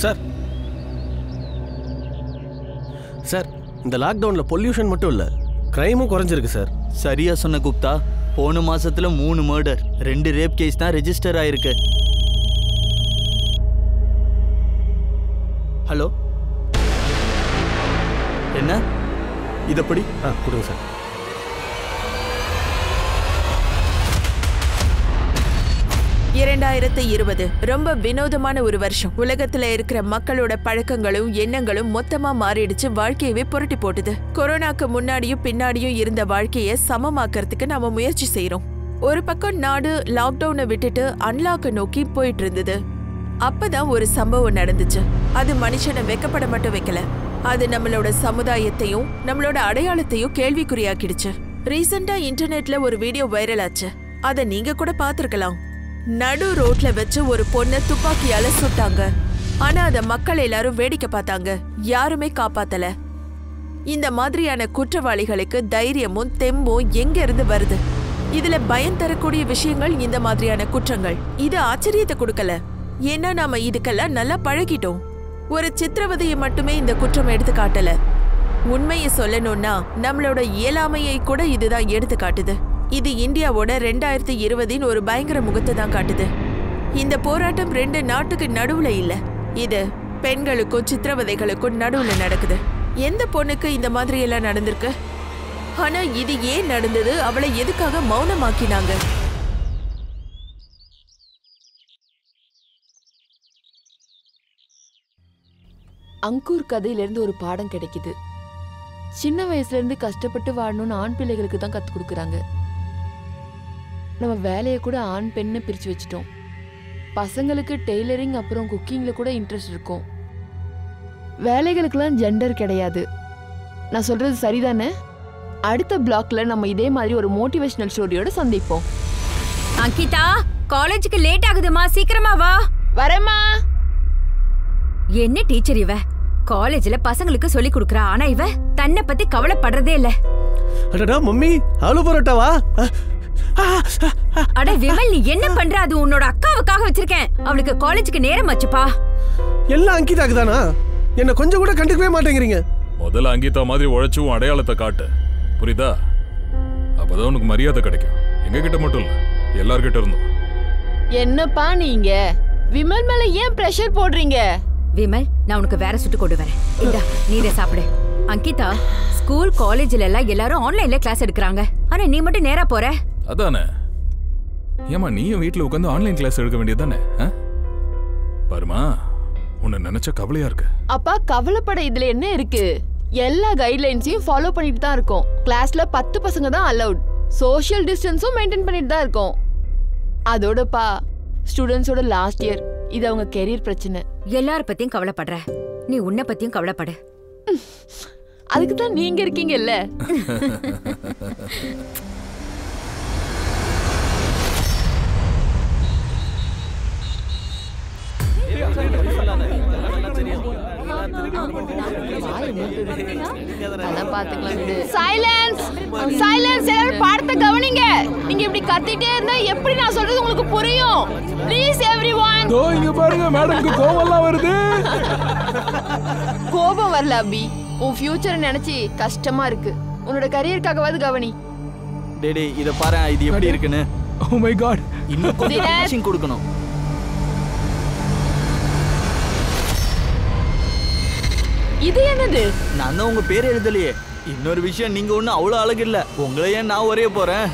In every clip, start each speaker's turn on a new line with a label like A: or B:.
A: Sir sir இந்த லாக்டவுனில் pollution மட்டும் இல்லை, கிரைமும் குறைஞ்சிருக்கு சார்.
B: சரியா சொன்ன குப்தா. போன மாசத்துல 3 மர்டர், 2 ரேப் கேஸ் தான் ரெஜிஸ்டர் ஆயிருக்கு. ஹலோ, என்ன இதப்படி?
A: கொடுங்க சார்.
C: ரொம்ப வினோதமான ஒரு வருஷம். உலகத்துல இருக்கிற மக்களோட பழக்கங்களும் எண்ணங்களும் மொத்தமா மாறிடுச்சு, வாழ்க்கையவே புரட்டி போட்டுது. கொரோனாக்கு முன்னாடியும் பின்னாடியும் இருந்த வாழ்க்கைய சமமாக்கறதுக்கு நாம முயற்சி செய்யறோம். ஒரு பக்கம் நாடு லாக்டவுனை விட்டுட்டு அன்லாக்க நோக்கி போயிட்டு இருந்தது. அப்பதான் ஒரு சம்பவம் நடந்துச்சு. அது மனுஷனை வெக்கப்பட மட்டும் வைக்கல, அது நம்மளோட சமுதாயத்தையும் நம்மளோட அடையாளத்தையும் கேள்விக்குறியாக்கிடுச்சு. ரீசெண்டா இன்டர்நெட்ல ஒரு வீடியோ வைரல் ஆச்சு, அத நீங்க கூட பாத்திருக்கலாம். நடு ரோட்ல வச்சு ஒரு பொண்ணை துப்பாக்கியால சுட்டாங்க. ஆனா அத மக்கள் எல்லாரும் வேடிக்கை பார்த்தாங்க, யாருமே காப்பாத்தல. இந்த மாதிரியான குற்றவாளிகளுக்கு தைரியமும் தெம்பும் எங்க இருந்து வருது? இதுல பயம் தரக்கூடிய விஷயங்கள் இந்த மாதிரியான குற்றங்கள். இது ஆச்சரியத்தை கொடுக்கல, ஏன்னா நாம இதுக்கெல்லாம் நல்லா பழகிட்டோம். ஒரு சித்திரவதையை மட்டுமே இந்த குற்றம் எடுத்து காட்டல. உண்மையை சொல்லணும்னா நம்மளோட இயலாமையை கூட இதுதான் எடுத்து காட்டுது. இது இந்தியாவோட 2020 ஒரு பயங்கர முகத்தை தான் காட்டுது. இந்த போராட்டம் 2 நாட்டுக்கு நடுவுல இல்ல, இது பெண்களுக்கும் சித்திரவதைகளுக்கும் நடுவுல நடக்குது. எந்த பொண்ணுக்கு இந்த மாதிரி எல்லாம் நடந்திருக்கு? ஆனா இது ஏன் நடந்தது? அவளை எதுக்காக மௌனமாக்கினாங்க?
D: அங்கூர் கதையிலிருந்து ஒரு பாடம் கிடைக்குது. சின்ன வயசுல இருந்து கஷ்டப்பட்டு வாழணும்னு ஆண் பிள்ளைகளுக்கு தான் கத்து கொடுக்குறாங்க. நம்ம வேலையை கூட ஆண் பெண்ணு பிரிச்சு வச்சுட்டோம். பசங்களுக்கு டெய்லரிங் அப்புறம் குக்கிங்ல கூட இன்ட்ரெஸ்ட் இருக்கும். வேலைகளுக்கெல்லாம் ஜெண்டர் கிடையாது. நான் சொல்றது சரிதானே? அடுத்த பிளாக்ல நம்ம இதே மாதிரி ஒரு மோட்டிவேஷனல் ஸ்டோரியோட சந்திப்போம்.
E: அங்கிதா, காலேஜுக்கு லேட் ஆகுதுமா, சீக்கிரமா வா.
D: வரேம்மா.
E: என்ன டீச்சர் இவ? காலேஜ்ல பசங்களுக்கு சொல்லி கொடுக்கறா, ஆனா இவ தன்னை பத்தி கவலைப்படுறதே இல்ல.
A: அடடா மம்மி, ஆலு பரோட்டாவா?
E: அட விமல், நீ என்ன பண்ற? அது உன்னோட அக்காவுக்காக வச்சிருக்கேன். அவளுக்கு காலேஜுக்கு நேரம் ஆச்சுப்பா.
A: எல்லாம் அங்கிதாக்கு தானா? என்ன கொஞ்சம் கூட கண்டுக்கவே மாட்டேங்கிறீங்க.
F: முதல்ல அங்கிதா மாதிரி உழைச்சும் அடையாளத்தை காட்டு, புரியுதா? அப்பதான் உனக்கு மரியாதை கிடைக்கும். எங்க கிட்ட மட்டும் இல்ல, எல்லார்கிட்ட இருந்தும்.
D: என்னப்பா நீங்க விமல் மேல ஏன் பிரஷர் போடுறீங்க?
E: விமல், நான் உனக்கு வேற சுட்டு கொண்டு வரேன். இந்தா, நீரே சாப்பிடு. அங்கிதா, ஸ்கூல் காலேஜ்ல எல்லாம் எல்லாரும் ஆன்லைன்ல கிளாஸ் எடுக்கறாங்க, ஆனா நீ மட்டும் நேரா போற.
F: அதானே? ஏமா நீயும் வீட்டுல உட்காந்து ஆன்லைன் கிளாஸ் எடுக்க வேண்டியதானே? பாருமா, உன்னை நினைச்ச கவலையா இருக்கு.
D: அப்பா, கவலைப்பட இதுல என்ன இருக்கு? எல்லா கைட்லைன்ஸையும் ஃபாலோ பண்ணிட்டு தான் இருக்கோம். கிளாஸ்ல 10 பசங்க தான் அலௌட். சோஷியல் டிஸ்டன்ஸும் மெயின்டைன் பண்ணிட்டு தான் இருக்கோம். அதோடப்பா, ஸ்டூடெண்ட்ஸோட லாஸ்ட் இயர், இது அவங்க கெரியர் பிரச்சனை.
E: எல்லார பத்தியும் கவலைப்படுற, நீ உன்னை பத்தியும் கவலைப்படு.
D: அதுக்கு தான் நீங்க இருக்கீங்கல்ல. பாடத்தை கவனிங்க. நீங்க இப்படி கத்திட்டே இருந்தா எப்படி நான் சொல்றது உங்களுக்கு புரியும்? Please everyone.
G: தோ இங்க பாருங்க, மேடம்க்கு கோவம்லாம் வருது.
D: கோபம் வரல அபி, உன் ஃபியூச்சரை நினைச்சி கஷ்டமா இருக்கு. உன்னோட கரியருக்காகவாது கவனி.
B: டேடே, இத பாரு, இது எப்படி இருக்குன்னு.
G: ஓ மை காட்,
B: இன்னும் கொஞ்சம் கோச்சிங் கொடுக்கணும்.
D: இது என்னது?
B: நான் தான் உங்க பேர் எழுதலையே. இன்னொரு விஷயம், நீங்க ஒண்ணு அவ்வளவு அழகு இல்ல. உங்களை ஏன் நான் வரைய போறேன்?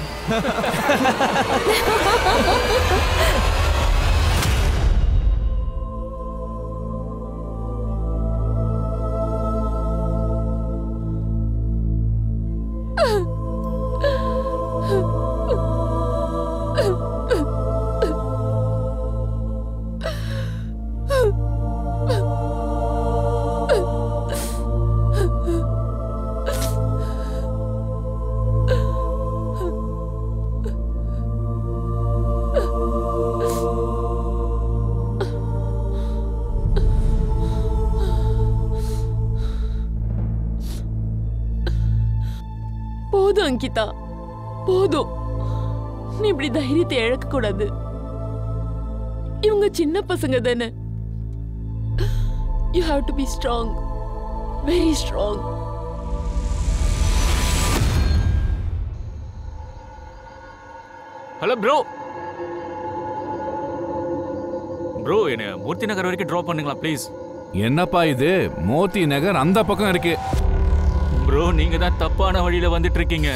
D: போதும் அங்கிதா, போதும். நீ இப்படி தைரியத்தை இழக்க கூடாது. இவங்க சின்ன பசங்க தானே. You have to be strong. Very strong.
B: Hello bro. Bro என்ன மூர்த்தி நகர் வரைக்கும் ட்ராப் பண்ணுங்களா ப்ளீஸ்?
H: என்னப்பா இது? மோத்தி நகர் அந்த பக்கம் இருக்கு.
B: ப்ரோ நீங்க தான் தப்பான வழியில வந்துட்டு இருக்கீங்க.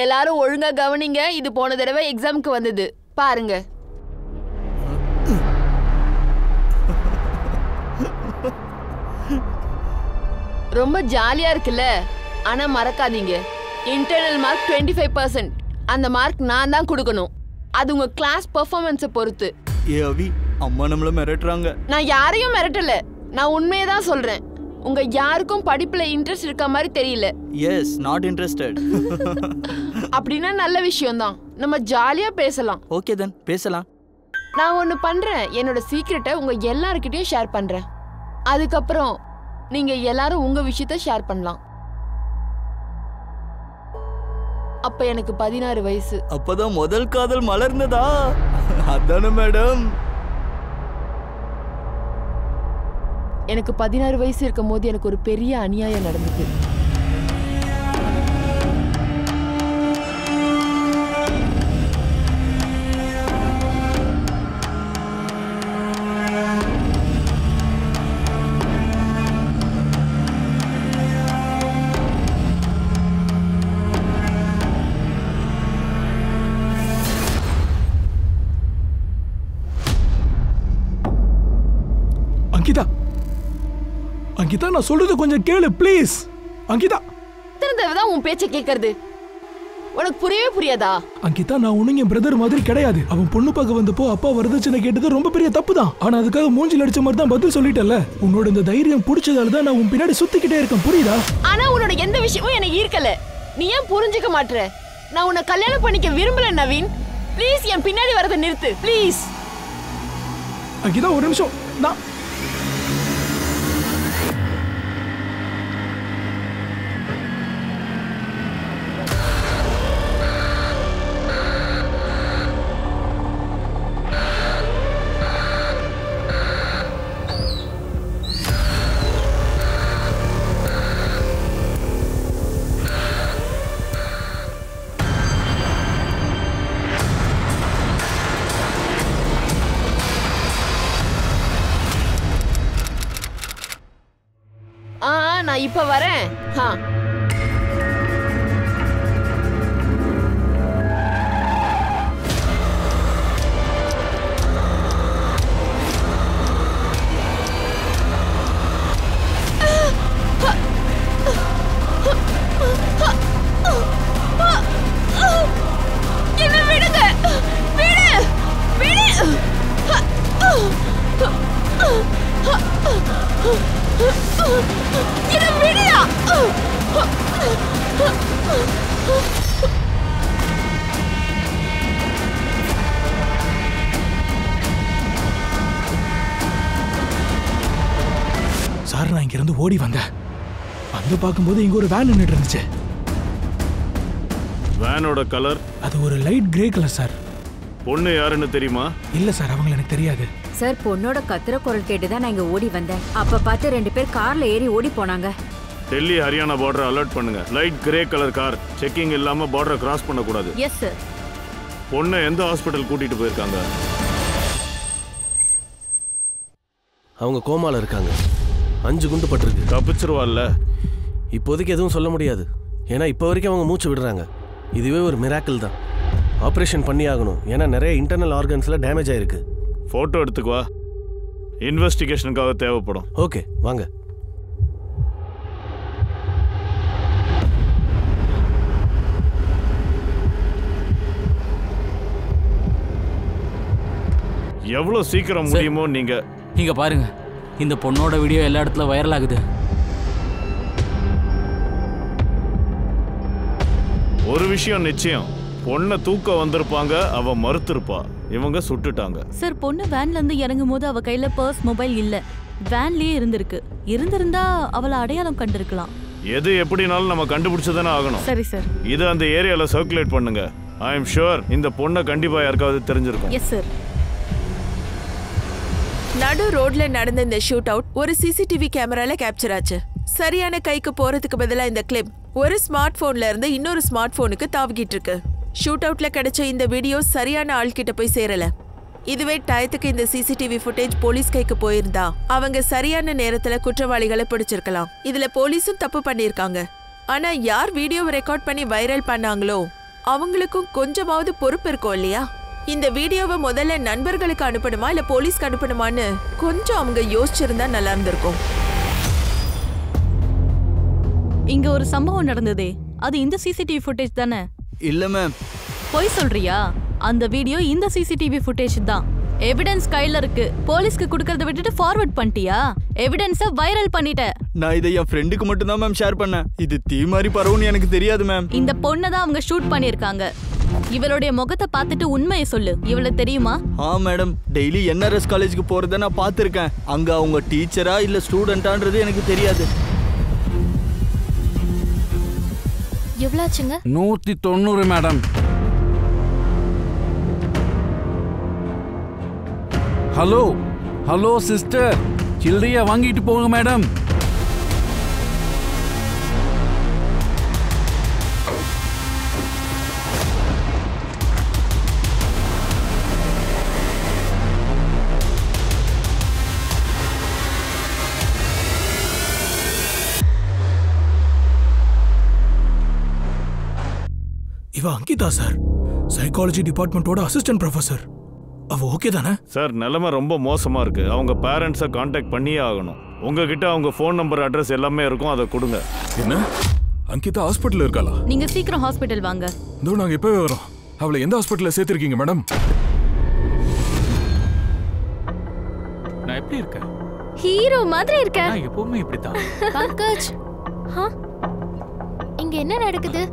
D: எல்லாரும் ஒழுங்கா கவனிங்க. இது போன தடவை எக்ஸாமுக்கு வந்தது பாருங்க. ரொம்ப ஜாலியா இருக்குல்ல? ஆனா மறக்காதீங்க, இன்டர்னல் மார்க் 25%. அந்த மார்க் நான் தான் கொடுக்கணும். அது உங்க கிளாஸ் பெர்ஃபார்மன்ஸை பொறுத்து.
B: ஏ அவி, அம்மா நம்மள மிரட்டுறாங்க.
D: நான் யாரையும் மிரட்டல, நான் உண்மையை தான் சொல்றேன். உங்க யாருக்கும் படிப்புல இன்ட்ரெஸ்ட் இருக்க மாதிரி தெரியல.
B: Yes, not interested.
D: அப்படின்னா நல்ல விஷயம் தான். நம்ம ஜாலியா பேசலாம்.
B: ஓகே தென், பேசலாம்.
D: நான் ஒன்னு பண்றேன், என்னோட சீக்ரெட்டை உங்க எல்லார்கிட்டயும் ஷேர் பண்றேன். அதுக்கப்புறம் நீங்க எல்லாரும் உங்க விஷயத்த ஷேர் பண்ணலாம். அப்ப எனக்கு 16 வயசு.
B: அப்பதான் முதல் காதல் மலர்ந்ததா? அதானே மேடம்?
D: எனக்கு 16 வயசு இருக்கும் போது எனக்கு ஒரு பெரிய அநியாயம் நடந்தது.
G: அங்கிதா, அங்கிதா, நான் சொல்றது கொஞ்சம் கேளு ப்ளீஸ். அங்கிதா,
D: எத்தனை தடவை தான் உன் பேச்சை கேட்கறது? உனக்கு புரியவே புரியாதா?
G: அங்கிதா, நான் ஒன்னும் என் பிரதர் மாதிரி கிடையாது. அவன் பொண்ணு பார்க்க வந்தப்போ அப்பா வரதட்சணை கேட்டது ரொம்ப பெரிய தப்பு தான். ஆனா அதுக்காக மூஞ்சில் அடிச்ச மாதிரி தான் பதில் சொல்லிட்டல. உன்னோட இந்த தைரியம் பிடிச்சதால தான் நான் உன் பின்னாடி சுத்திக்கிட்டே இருக்கேன், புரியுதா?
D: ஆனா உன்னோட எந்த விஷயமும் எனக்கு ஈர்க்கல. நீ ஏன் புரிஞ்சுக்க மாட்ற? நான் உன்னை கல்யாணம் பண்ணிக்க விரும்பல நவீன். ப்ளீஸ் என் பின்னாடி வரதை நிறுத்து ப்ளீஸ்.
G: அங்கிதா, ஒரு நிமிஷம். நான்
D: நான் இப்ப வரேன். என்ன விடுங்க, விடு விடு. என்ன விடுயா.
G: சார், நான் இங்க இருந்து ஓடி வந்தேன். வந்து பார்க்கும்போது இங்க ஒரு வேன் நின்னுட்டு இருந்துச்சு.
I: வேனோட கலர்?
G: அது ஒரு லைட் கிரே கலர் சார்.
I: பொண்ணு யாருன்னு தெரியுமா?
G: இல்ல சார், அவங்கள எனக்கு தெரியாது
E: சார். பொண்ணோட கத்துற குரல் கேட்டுதான் நான் இங்க ஓடி வந்தேன். அப்ப பார்த்து 2 பேர் கார்ல ஏறி ஓடி போனாங்க.
I: டெல்லி ஹரியானா பார்டர் அலர்ட் பண்ணுங்க. Light grey colour car checking இல்லாம பார்டர் கிராஸ் பண்ண கூடாது.
E: Yes sir.
I: பொண்ணை எந்த ஹாஸ்பிடல் கூட்டிட்டு போயிருக்காங்க?
A: அவங்க கோமால இருக்காங்க. 5 குண்டு பட்டிருக்கு.
I: தப்பிச்சிருவாள்ல?
A: இப்போதைக்கு எதுவும் சொல்ல முடியாது. ஏன்னா இப்போ வரைக்கும் அவங்க மூச்சு விடுறாங்க. இதுவே ஒரு மிராக்கிள் தான். ஆப்ரேஷன் பண்ணி ஆகணும். ஏன்னா நிறைய இன்டர்னல் ஆர்கன்ஸில் டேமேஜ் ஆயிருக்கு.
I: ஃபோட்டோ எடுத்துக்குவா, இன்வெஸ்டிகேஷனுக்காக தேவைப்படும்.
A: ஓகே, வாங்க.
I: எவ்வளோ சீக்கிரம் முடியுமோ நீங்க
J: இங்க பாருங்க, இந்த பொண்ணோட வீடியோ எல்லா இடத்துல வைரல் ஆகுது.
I: ஒரு விஷயம் நிச்சயம், பொண்ணை தூக்க வந்திருப்பாங்க, அவ மறுத்திருப்பா. இவங்க சுட்டுட்டாங்க.
K: சார் பொண்ணு வேன்ல இருந்து இறங்கும் போது அவ கையில பர்ஸ் மொபைல் இல்ல, வேன்லயே இருந்திருந்தா அவளை அடையாளம் கண்டிருக்கலாம்.
I: எது எப்படினாலும் நம்ம கண்டுபிடிச்சதானே ஆகணும்.
K: சரி சார்.
I: இது அந்த ஏரியால சர்க்குலேட் பண்ணுங்க. ஐ அம் ஷூர் இந்த பொண்ணை கண்டிப்பா யாருக்காவது தெரிஞ்சிருக்கும்.
K: Yes sir.
C: நடு ரோட்ல நடந்த இந்த ஷூட் அவுட் ஒரு சிசிடிவி கேமரால கேப்சர் ஆச்சு. சரியான கைக்கு போறதுக்கு பதிலா இந்த கிளிப் ஒரு ஸ்மார்ட் போன்ல இருந்து இன்னொரு ஸ்மார்ட் போனுக்கு தாவிக்கிட்டு இருக்கு. ஷூட் அவுட்ல கிடைச்ச இந்த வீடியோ சரியான ஆள்கிட்ட போய் சேரல. இதுவே டயத்துக்கு இந்த சிசிடிவி ஃபுட்டேஜ் போலீஸ் கைக்கு போயிருந்தா அவங்க சரியான நேரத்துல குற்றவாளிகளை பிடிச்சிருக்கலாம். இதுல போலீஸும் தப்பு பண்ணிருக்காங்க. ஆனா யார் வீடியோவை ரெக்கார்ட் பண்ணி வைரல் பண்ணாங்களோ அவங்களுக்கும் கொஞ்சமாவது பொறுப்பு இருக்கும் இல்லையா? இந்த வீடியோவை முதல்ல நண்பர்களுக்கு அனுப்பணுமா இல்ல போலீஸ்க்கு அனுப்பணுமான்னு கொஞ்சம் அவங்க யோசிச்சிருந்தா நல்லா இருந்திருக்கும்.
K: இங்க ஒரு சம்பவம் நடந்ததே, அது இந்த சிசிடிவி ஃபுட்டேஜ் தானே?
B: இல்ல மேம்.
K: போய் சொல்றியா? அந்த வீடியோ இந்த சிசிடிவி ஃபுட்டேஜ் தான். எவிடன்ஸ் கையில இருக்கு. போலீஸ்க்கு கொடுக்கறத விட்டுட்டு ஃபார்வர்ட் பண்ணிட்டியா? எவிடன்ஸை வைரல் பண்ணிட்ட.
B: நான் இதை என் ஃப்ரெண்டுக்கு மட்டும் தான் மேம் ஷேர் பண்ணேன். இது தீ மாதிரி பரவுன்னு எனக்கு தெரியாது மேம்.
K: இந்த பொண்ணை தான் அவங்க ஷூட் பண்ணிருக்காங்க. இவளுடைய முகத்தை பார்த்துட்டு உண்மையை சொல்லு. இவளை தெரியுமா?
B: மேடம், டெய்லி என்ஆர்எஸ் காலேஜுக்கு போறத நான் பார்த்துருக்கேன். அங்க அவங்க டீச்சரா இல்ல ஸ்டூடெண்டான்றது எனக்கு தெரியாது.
L: எவ்வளாச்சுங்க?
H: 190 மேடம். ஹலோ சிஸ்டர், சில்லறையா வாங்கிட்டு போங்க மேடம்.
G: இவ அங்கிதா சார், சைக்காலஜி டிபார்ட்மெண்டோட அசிஸ்டன்ட் ப்ரொஃபசர். அவ ஓகே தானே
I: சார்? நிலைமை ரொம்ப மோசமா இருக்கு. அவங்க பேரண்ட்ஸை காண்டாக்ட் பண்ணியே ஆகணும். உங்ககிட்ட அவங்க ஃபோன் நம்பர் அட்ரஸ் எல்லாமே இருக்கும், அதை கொடுங்க.
F: என்ன அங்கிதா ஹாஸ்பிட்டல் இருக்காளா?
K: நீங்க சீக்கிரம் ஹாஸ்பிட்டல் வாங்க.
F: இதோ நாங்க இப்பவே வரோம். அவளை எந்த ஹாஸ்பிட்டல்ல சேர்த்திருக்கீங்க மேடம்?
J: நான் எப்படி இருக்கேன்?
L: ஹீரோ மாதிரி இருக்க.
J: நான் எப்பவுமே இப்படிதான்.
L: பங்கஜ், இங்க என்ன நடக்குது?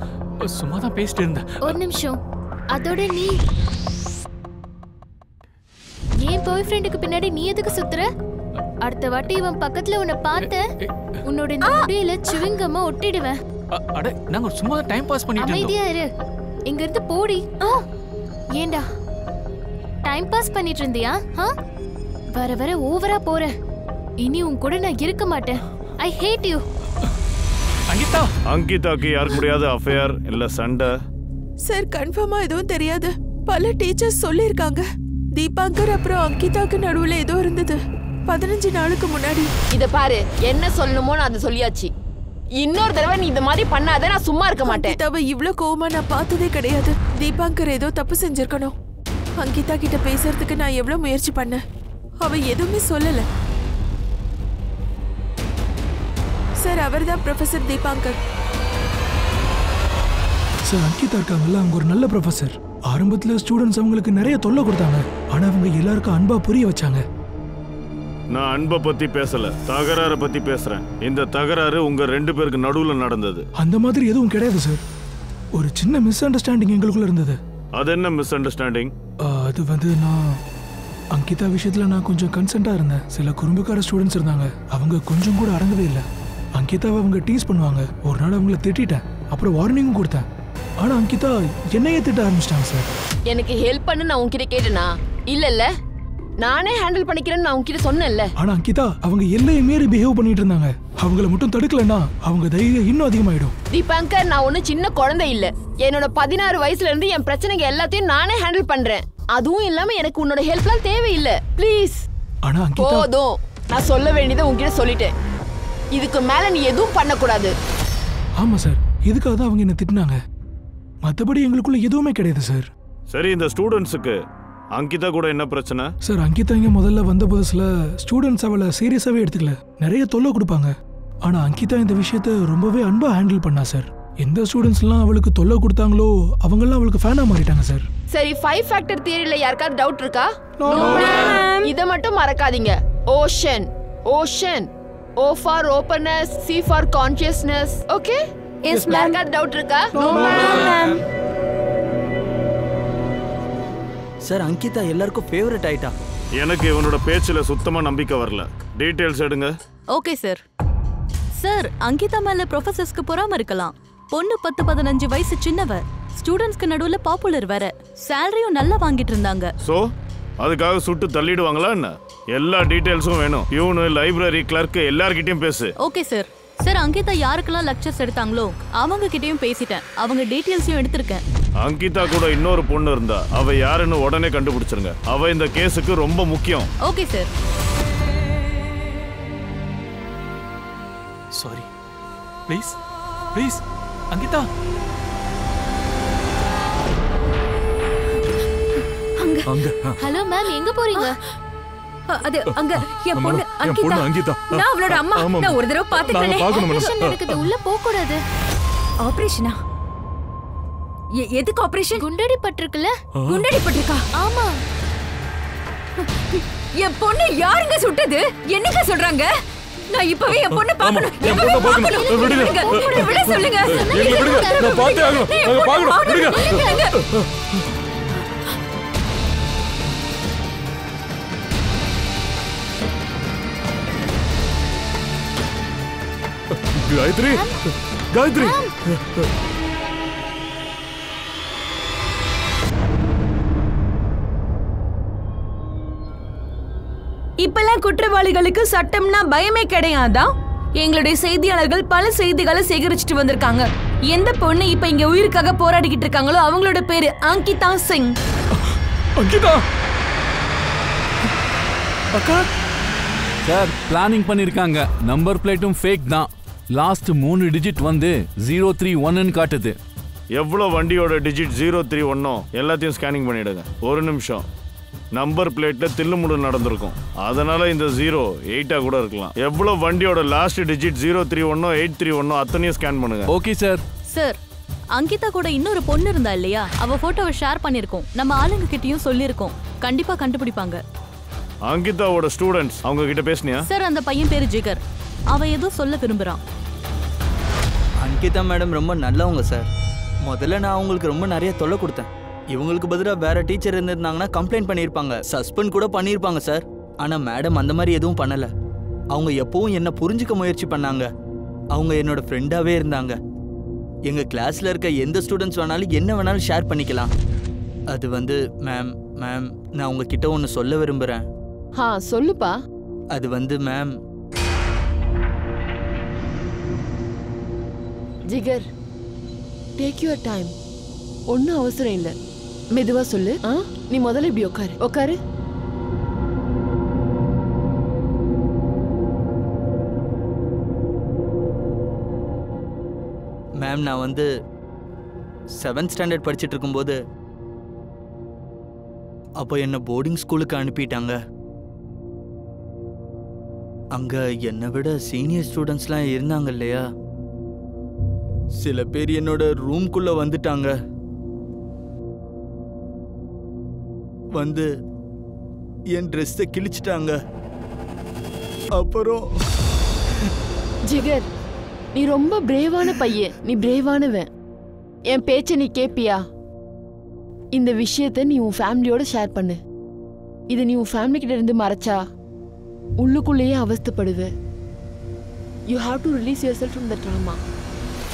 J: சும்மா தான் பேசிட்டு இருந்தேன்.
L: ஒரு நிமிஷம். அதோட நீ ஏன் பாய் ஃப்ரெண்டுக்கு பின்னாடி நீ எதுக்கு சுத்துற? அடுத்த வாட்டி இவன் பக்கத்துல உன்னை பார்த்த உன்னோட இந்த முடியில சிவிங்கமா ஒட்டிடுவேன்.
J: அட, நாங்க சும்மா டைம் பாஸ் பண்ணிட்டு இருந்தோம்.
L: அமைதியா இரு. இங்க இருந்து போடி. ஏண்டா டைம் பாஸ் பண்ணிட்டு இருந்தியா? வர வர ஓவரா போற. இனி உன் கூட நான் இருக்க மாட்டேன். ஐ ஹேட் யூ.
I: அங்கிதாக்கு யாருக்கு முடியாத அஃபேர் இல்ல சண்டை?
C: சார் கன்ஃபார்மா எதுவும் தெரியாது. பல டீச்சர்ஸ் சொல்லிருக்காங்க. தீபாங்கர் அப்புறம் அங்கிதாக்கு நடுவுல ஏதோ இருந்தது 15 நாளுக்கு முன்னாடி.
D: இத பாரு, என்ன சொல்லணுமோ நான் அதை சொல்லியாச்சு. இன்னொரு தடவை நீ இந்த மாதிரி பண்ணாத, நான் சும்மா இருக்க மாட்டேன்.
C: அங்கிதாவை இவ்ளோ கோவமா நான் பார்த்ததே கிடையாது. தீபாங்கர் ஏதோ தப்பு செஞ்சிருக்கணும். அங்கிதா கிட்ட பேசுறதுக்கு நான் எவ்வளவு முயற்சி பண்ணேன், அவ எதுவுமே சொல்லல. சார், அவர்தான் ப்ரொஃபசர் தீபாங்கர்.
G: சார், அங்கிதா இருக்காங்கல்ல, அவங்க ஒரு நல்ல ப்ரொஃபசர். ஆரம்பத்துல ஸ்டூடெண்ட்ஸ் அவங்களுக்கு நிறைய தொல்லை கொடுத்தாங்க. ஆனா அவங்க எல்லாருக்கும் அன்பா புரிய வச்சாங்க.
I: நான் அன்பை பத்தி பேசல, தகராறு பத்தி பேசுறேன். இந்த தகராறு உங்க 2 பேருக்கு நடுவுல நடந்தது.
G: அந்த மாதிரி எதுவும் கிடையாது சார். ஒரு சின்ன மிஸ் அண்டர்ஸ்டாண்டிங் எங்களுக்குள்ள இருந்தது.
I: அது என்ன மிஸ் அண்டர்ஸ்டாண்டிங்?
G: அது வந்து நான் அங்கிதா விஷயத்துல நான் கொஞ்சம் கன்சென்ட்டா இருந்தேன். சில குறும்புக்கார ஸ்டூடெண்ட்ஸ் இருந்தாங்க, அவங்க கொஞ்சம் கூட அடங்கவே இல்லை. அங்கிதாவை அவங்க டீஸ் பண்ணுவாங்க. ஒரு நாள் அவங்கள திட்டேன், அப்புறம் வார்னிங்கும் கொடுத்தேன். ஆனா அங்கிதா என்னையே திட்ட ஆரம்பிச்சிட்டாங்க சார்.
D: எனக்கு ஹெல்ப் பண்ணு நான் உன்கிட்ட கேட்டேனா? இல்ல நானே ஹேண்டில் பண்ணிக்கிறேன்னு நான் உன்கிட்ட சொன்னேன்ல.
G: ஆனா அங்கிதா அவங்க எல்லையை மீறி பிஹேவ் பண்ணிட்டு இருந்தாங்க. அவங்கள மட்டும் தடுக்கலன்னா அவங்க தைரியம் இன்னும் அதிகமாயிடும்.
D: தீபாங்கர், நான் ஒன்னும் சின்ன குழந்தை இல்ல. என்னோட 16 வயசுல இருந்து என் பிரச்சனைங்க எல்லாத்தையும் நானே ஹேண்டில் பண்றேன். அதுவும் இல்லாம எனக்கு உன்னோட ஹெல்ப்லாம் தேவையில்லை. ப்ளீஸ்.
G: ஆனா அங்கிதா,
D: போதும். நான் சொல்ல வேண்டியதை உன்கிட்ட சொல்லிட்டேன். இதுக்கு மேல நீ எதுவும் பண்ணக்கூடாது.
G: ஆமா சார், இதுக்காக தான் அவங்க என்ன திட்டினாங்க. மற்றபடி எங்களுக்குள்ள எதுவுமே கிடையாது சார்.
I: சரி, இந்த ஸ்டூடெண்ட்ஸுக்கு அங்கிதா கூட என்ன பிரச்சனை?
G: சார், அங்கிதா இங்க முதல்ல வந்த புதுசுல ஸ்டூடெண்ட்ஸ் அவளை சீரியஸாவே எடுத்துக்கல, நிறைய தொல்லை கொடுப்பாங்க. ஆனா அங்கிதா இந்த விஷயத்த ரொம்பவே அன்பா ஹேண்டில் பண்ணா சார். எந்த ஸ்டூடெண்ட்ஸ்லாம் அவளுக்கு தொல்லை கொடுத்தாங்களோ அவங்கெல்லாம் அவளுக்கு ஃபேனா மாறிட்டாங்க சார்.
D: சரி, 5 ஃபேக்டர் தியரியில யாருக்காவது டவுட் இருக்கா? இத மட்டும் மறக்காதீங்க. Ocean, ocean, O for openness, C for consciousness. Okay?
L: Yes, ma'am.
D: யாருக்காவது டவுட் இருக்கா?
L: No, ma'am.
B: சார் அங்கிதா எல்லாருக்கும் ஃபேவரட் ஆயிட்டா.
I: எனக்கு இவனோட பேச்சுல சுத்தமா நம்பிக்கை வரல. டீடைல்ஸ் எடுங்க.
K: Okay sir. சார் அங்கிதா மேல ப்ரொஃபசர்ஸ்க்கு பொறாம இருக்கலாம். பொண்ணு 10-15 வயசு சின்னவ. ஸ்டூடெண்ட்ஸ்க்கு நடுவுல பாப்புலர் வேற. சேலரியும் நல்லா வாங்கிட்டு இருந்தாங்க.
I: சோ அதுக்காக சுட்டு தள்ளிடுவாங்களா என்ன? எல்லா டீடைல்ஸும் வேணும். இவனு லைப்ரரி கிளர்க் எல்லார்கிட்டயும் பேசு.
K: Okay sir. சார் அங்கிதா யாருக்கெல்லாம் லெக்சர்ஸ் எடுத்தாங்களோ அவங்க கிட்டயும் பேசிட்டேன். அவங்க டீடைல்ஸையும் எடுத்திருக்கேன்.
I: அங்கிதா கூட இன்னொரு பொண்ணு இருந்தா. அவ யாருன்னு உடனே கண்டுபிடிச்சிருங்க. அவ இந்த கேஸுக்கு ரொம்ப முக்கியம்.
K: Okay sir.
J: Sorry. Please please Ankita.
L: Hello ma'am, எங்க போறீங்க?
E: அது அங்க என் பொண்ணு அங்கிதா. நான் அவளோட அம்மா. நான் ஒரு தடவை பாத்துட்டேனே.
L: ஆபரேஷன் நடக்குது, உள்ள போக கூடாது.
E: ஆபரேஷனா? எதுக்கு ஆபரேஷன்?
L: குண்டடி பட்டிருக்குல.
E: குண்டடி பட்டிருக்கா?
L: ஆமா.
E: என் பொண்ணு யாருங்க சுட்டது? என்னங்க சொல்றாங்க? நான் இப்பவே என் பொண்ணு பார்க்கணும்.
F: என் பொண்ணை பார்க்கணும். விடுங்க.
E: விட சொல்லுங்க.
F: எங்களை விடுங்க. நான் பார்த்தே ஆகணும். நாங்க பார்க்கணும். விடுங்க. காயத்ரி, காயத்ரி.
M: இப்பெல்லாம் குற்றவாளிகளுக்கு சட்டம்னா பயமே கிடையாதா? எங்களுடைய செய்தியாளர்கள் பல செய்திகளை சேகரிச்சுட்டு வந்திருக்காங்க. எந்த பொண்ணு இப்ப இங்க உயிருக்காக போராடிக்கிட்டு இருக்காங்களோ அவங்களோட பேரு அங்கிதா சிங்.
F: அங்கிதா அக்கா.
H: சார் பிளானிங் பண்ணிருக்காங்க. நம்பர் பிளேட்டும் ஃபேக் தான். லாஸ்ட் 3 டிஜிட் வந்து 031 காட்டுது.
I: எவ்வளவு வண்டியோட டிஜிட் 031 எல்லாத்தையும் ஸ்கேனிங் பண்ணிடுங்க. ஒரு நிமிஷம். நம்பர் பிளேட்ல தில்லுமுடு நடந்திருக்கும். அதனால இந்த 08 கூட இருக்கலாம். எவ்வளவு வண்டியோட லாஸ்ட் டிஜிட் 031 831 அத்தனையும் ஸ்கேன் பண்ணுங்க.
H: Okay sir.
K: சார் அங்கிதா கூட இன்னொரு பொண்ணு இருந்தா இல்லையா? அவ போட்டோவை ஷேர் பண்ணிருக்கோம். நம்ம ஆளுங்க கிட்டயும் சொல்லிருக்கோம். கண்டிப்பா கண்டுபிடிப்பாங்க.
I: அங்கிதாவோட ஸ்டூடெண்ட்ஸ் அவங்க கிட்ட பேசுனியா?
K: சார் அந்த பையன் பேரு ஜிகர். அவ ஏதோ சொல்ல விரும்புறான்.
B: அங்கிதா மேடம் ரொம்ப நல்லவங்க சார். முதல்ல நான் அவங்களுக்கு ரொம்ப நிறைய தொல்லை கொடுத்தேன். இவங்களுக்கு பதிலாக வேற டீச்சர் இருந்திருந்தாங்கன்னா கம்ப்ளைண்ட் பண்ணியிருப்பாங்க, சஸ்பெண்ட் கூட பண்ணியிருப்பாங்க சார். ஆனால் மேடம் அந்த மாதிரி எதுவும் பண்ணலை. அவங்க எப்பவும் என்னை புரிஞ்சுக்க முயற்சி பண்ணாங்க. அவங்க என்னோட ஃப்ரெண்டாகவே இருந்தாங்க. எங்கள் கிளாஸில் இருக்க எந்த ஸ்டூடெண்ட்ஸ் வேணாலும் என்ன வேணாலும் ஷேர் பண்ணிக்கலாம். அது வந்து மேம் நான் உங்ககிட்ட ஒன்று சொல்ல விரும்புகிறேன்.
D: சொல்லுப்பா.
B: அது வந்து ma'am.
D: Jigar, take your time. ஒன்றும் அவசரம் இல்லை. மெதுவா சொல்லு. நீ முதல்ல இப்படி உட்காரு.
B: மேம் நான் வந்து 7th ஸ்டாண்டர்ட் படிச்சுட்டு இருக்கும்போது அப்போ என்னை போர்டிங் ஸ்கூலுக்கு அனுப்பிட்டாங்க. அங்க என்னை விட சீனியர் ஸ்டூடெண்ட்ஸ்லாம் இருந்தாங்க இல்லையா? சில பேர் என்னோட ரூம்குள்ள வந்துட்டாங்க. வந்து என் ட்ரெஸ்ஸை கிழிச்சிட்டாங்க. அப்புறம்
D: ஜிகர், நீ ரொம்ப பிரேவான பையன். நீ பிரேவானவன். என் பேச்ச நீ கேப்பியா? இந்த விஷயத்தை நீ உன் ஃபேமிலியோட ஷேர் பண்ணு. இதை நீ உன் ஃபேமிலி கிட்ட இருந்து மறைச்சா உள்ளுக்குள்ளேயே அவஸ்தைப்படுவ. You have to release yourself from the trauma.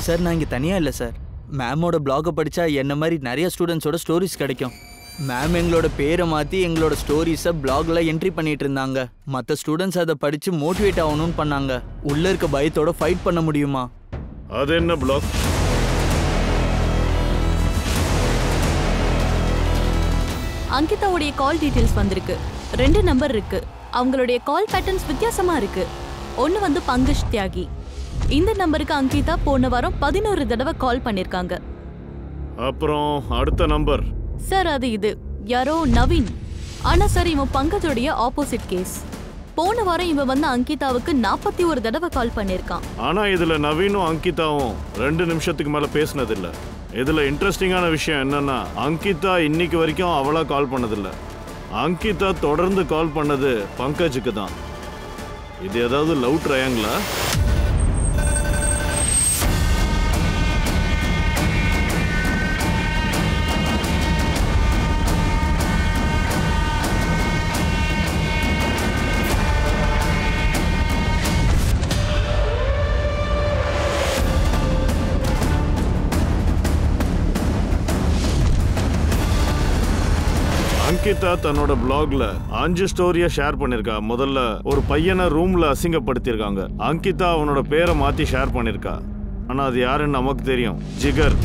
B: Sir நான் இங்கே தனியாக இல்லை சார். மேமோட பிளாகை படித்தா என்ன மாதிரி நிறைய ஸ்டூடெண்ட்ஸோட ஸ்டோரிஸ் கிடைக்கும். மேம் எங்களோட பேரை மாற்றி எங்களோட ஸ்டோரிஸை பிளாகில் என்ட்ரி பண்ணிட்டு இருந்தாங்க. மற்ற ஸ்டூடெண்ட்ஸ் அதை படித்து மோட்டிவேட் ஆகணும்னு பண்ணாங்க. உள்ளே இருக்க பயத்தோட ஃபைட் பண்ண முடியுமா?
I: அது என்ன பிளாக்?
K: அங்கிதாவுடைய கால் டீடைல்ஸ் வந்திருக்கு. 2 நம்பர் இருக்கு. அவங்களுடைய கால் பேட்டர்ன்ஸ் வித்தியாசமா இருக்கு. ஒன்னு வந்து பங்கஜ் தியாகி. இந்த நம்பருக்கு அங்கிதா போன வாரம் 11 தடவை கால் பண்ணிருக்காங்க.
I: அப்புறம் அடுத்த நம்பர்
K: சார் அது இது யாரோ நவீன். ஆனா சார் இவன் பங்கஜோடைய ஆப்போசிட் கேஸ். போன வாரம் இவன் வந்து அங்கிதாவுக்கு 41 தடவை கால் பண்ணிருக்கான்.
I: ஆனா இதுல நவீனும் அங்கிதாவும் 2 நிமிஷத்துக்கு மேல பேசினது இல்ல. இதுல இன்ட்ரெஸ்டிங்கான விஷயம் என்னன்னா அங்கிதா இன்னைக்கு வரைக்கும் அவளா கால் பண்ணதில்லை. அங்கிதா தொடர்ந்து கால் பண்ணது பங்கஜுக்கு தான். இது ஏதாவது லவ் ட்ரையாங்கிளா? அங்கிதா தன்னோட பிளாக்ல 5 ஸ்டோரியை ஷேர் பண்ணிருக்கா. முதல்ல ஒரு பையனை ரூம்ல அசிங்கப்படுத்திருக்காங்க. அங்கிதா அவனோட பேரை மாத்தி ஷேர் பண்ணிருக்கா. ஆனா அது யாருன்னு நமக்கு தெரியும், ஜிகர்.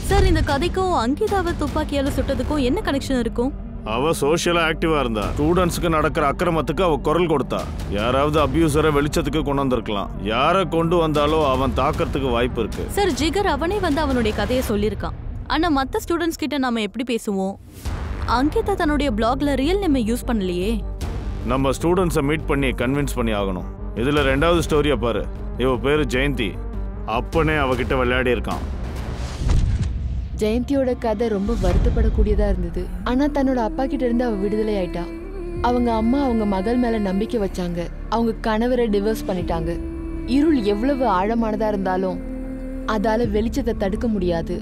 K: சார் இந்த கதைக்கும் அங்கிதாவை துப்பாக்கியால சுட்டதுக்கும் என்ன கனெக்ஷன் இருக்கும்?
I: அவ சோஷியலா ஆக்டிவா இருந்தா. ஸ்டூடெண்ட்ஸ்க்கு நடக்கிற அக்கிரமத்துக்கு அவ குரல் கொடுத்தா. யாராவது அபியூசரை வெளிச்சத்துக்கு கொண்டு வந்திருக்கலாம். யாரை கொண்டு வந்தாலும் அவன் தாக்கறதுக்கு வாய்ப்பு இருக்கு.
K: சார் ஜிகர் அவனே வந்து அவனுடைய கதையை சொல்லியிருக்கான். ஆனா மத்த ஸ்டூடெண்ட்ஸ் கிட்ட நாம எப்படி பேசுவோம்? அங்கிதா தன்னுடைய பிளாக்ல ரியல் நேம் யூஸ் பண்ணலையே.
I: நம்ம ஸ்டூடெண்ட்ஸை மீட் பண்ணி கன்வின்ஸ் பண்ணி ஆகணும். இதுல 2வது ஸ்டோரியை பாரு. இவ பேரு ஜெயந்தி. அப்பனே அவகிட்ட விளையாடி இருக்கான்.
D: ஜெயந்தியோட கதை ரொம்ப வருத்தப்படக்கூடியதா இருந்தது. ஆனா தன்னோட அப்பா கிட்ட இருந்து அவ விடுதலை ஆயிட்டா. அவங்க அம்மா அவங்க மகள் மேல நம்பிக்கை வச்சாங்க. அவங்க கணவரை டிவோர்ஸ் பண்ணிட்டாங்க. இருள் எவ்வளவு ஆழமானதா இருந்தாலும் அதால வெளிச்சத்தை தடுக்க முடியாது.